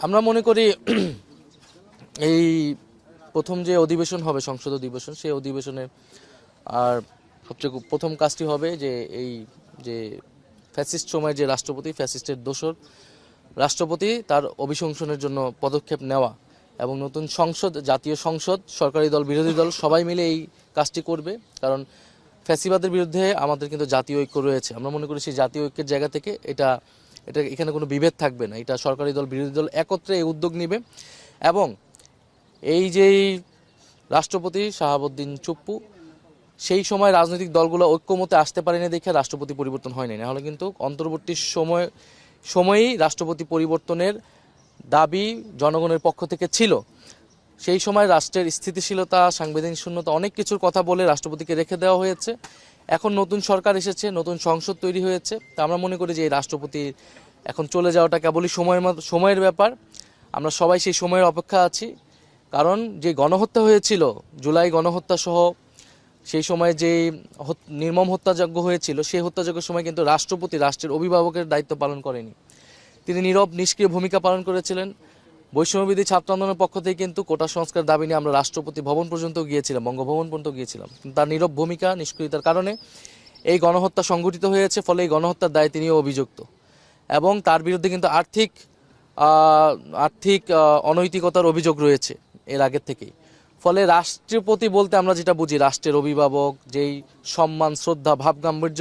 আমরা মনে করি এই প্রথম যে অধিবেশন হবে সংসদ অধিবেশন, সেই অধিবেশনে আর সবচেয়ে প্রথম কাজটি হবে যে এই যে ফ্যাসিস্ট সময়ের যে রাষ্ট্রপতি, ফ্যাসিস্টের দোসর রাষ্ট্রপতি, তার অভিশংসনের জন্য পদক্ষেপ নেওয়া এবং নতুন সংসদ, জাতীয় সংসদ, সরকারি দল, বিরোধী দল সবাই মিলে এই কাজটি করবে। কারণ ফ্যাসিবাদের বিরুদ্ধে আমাদের কিন্তু জাতীয় ঐক্য রয়েছে। আমরা মনে করি সেই জাতীয় ঐক্যের জায়গা থেকে এটা এখানে কোনো বিভেদ থাকবে না। এটা সরকারি দল, বিরোধী দল একত্রে এই উদ্যোগ নেবে এবং এই যেই রাষ্ট্রপতি শাহাবুদ্দিন চুপ্পু, সেই সময় রাজনৈতিক দলগুলো ঐক্যমতে আসতে পারেনি দেখে রাষ্ট্রপতি পরিবর্তন হয়নি। নাহলে কিন্তু অন্তর্বর্তী সময়েই রাষ্ট্রপতি পরিবর্তনের দাবি জনগণের পক্ষ থেকে ছিল। সেই সময় রাষ্ট্রের স্থিতিশীলতা, সাংবিধানিক শূন্যতা, অনেক কিছুর কথা বলে রাষ্ট্রপতিকে রেখে দেওয়া হয়েছে। এখন নতুন সরকার এসেছে, নতুন সংসদ তৈরি হয়েছে। তা আমরা মনে করি যে এই রাষ্ট্রপতির এখন চলে যাওয়াটা কেবলই সময়ের ব্যাপার। আমরা সবাই সেই সময়ের অপেক্ষা আছি। কারণ যে গণহত্যা হয়েছিল, জুলাই গণহত্যা সহ সেই সময় যে নির্মম হত্যাযজ্ঞ হয়েছিল, সেই হত্যাযজ্ঞের সময় কিন্তু রাষ্ট্রপতি রাষ্ট্রের অভিভাবকের দায়িত্ব পালন করেনি। তিনি নীরব নিষ্ক্রিয় ভূমিকা পালন করেছিলেন। বৈষম্যবিরোধী ছাত্র আন্দোলনের পক্ষ থেকে কিন্তু কোটা সংস্কার দাবি নিয়ে আমরা রাষ্ট্রপতি ভবন পর্যন্ত গিয়েছিলাম, বঙ্গভবন পর্যন্ত গিয়েছিলাম। কিন্তু তার নীরব ভূমিকা, নিষ্ক্রিয়তার কারণে এই গণহত্যা সংঘটিত হয়েছে। ফলে এই গণহত্যার দায়ে তিনিও অভিযুক্ত এবং তার বিরুদ্ধে কিন্তু আর্থিক অনৈতিকতার অভিযোগ রয়েছে এর আগের থেকেই। ফলে রাষ্ট্রপতি বলতে আমরা যেটা বুঝি, রাষ্ট্রের অভিভাবক, যেই সম্মান, শ্রদ্ধা, ভাব গাম্ভীর্য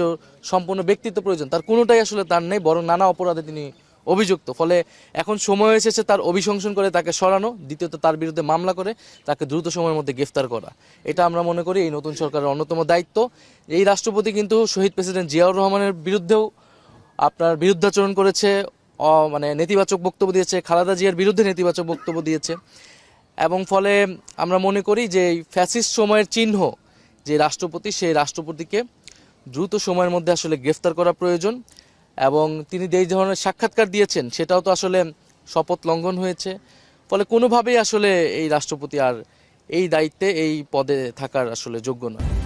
সম্পূর্ণ ব্যক্তিত্ব প্রয়োজন, তার কোনোটাই আসলে তার নেই, বরং নানা অপরাধে তিনি অভিযুক্ত। ফলে এখন সময় এসেছে তার অভিশংসন করে তাকে সরানো, দ্বিতীয়ত তার বিরুদ্ধে মামলা করে তাকে দ্রুত সময়ের মধ্যে গ্রেফতার করা। এটা আমরা মনে করি এই নতুন সরকারের অন্যতম দায়িত্ব। এই রাষ্ট্রপতি কিন্তু শহীদ প্রেসিডেন্ট জিয়াউর রহমানের বিরুদ্ধেও আপনার বিরুদ্ধাচরণ করেছে, মানে নেতিবাচক বক্তব্য দিয়েছে, খালেদা জিয়ার বিরুদ্ধে নেতিবাচক বক্তব্য দিয়েছে। এবং ফলে আমরা মনে করি যে এই ফ্যাসিস্ট সময়ের চিহ্ন যে রাষ্ট্রপতি, সেই রাষ্ট্রপতিকে দ্রুত সময়ের মধ্যে আসলে গ্রেফতার করা প্রয়োজন। এবং তিনি যে ধরনের সাক্ষাৎকার দিয়েছেন সেটাও তো আসলে শপথ লঙ্ঘন হয়েছে। ফলে কোনোভাবেই আসলে এই রাষ্ট্রপতি আর এই দায়িত্বে, এই পদে থাকার আসলে যোগ্য নয়।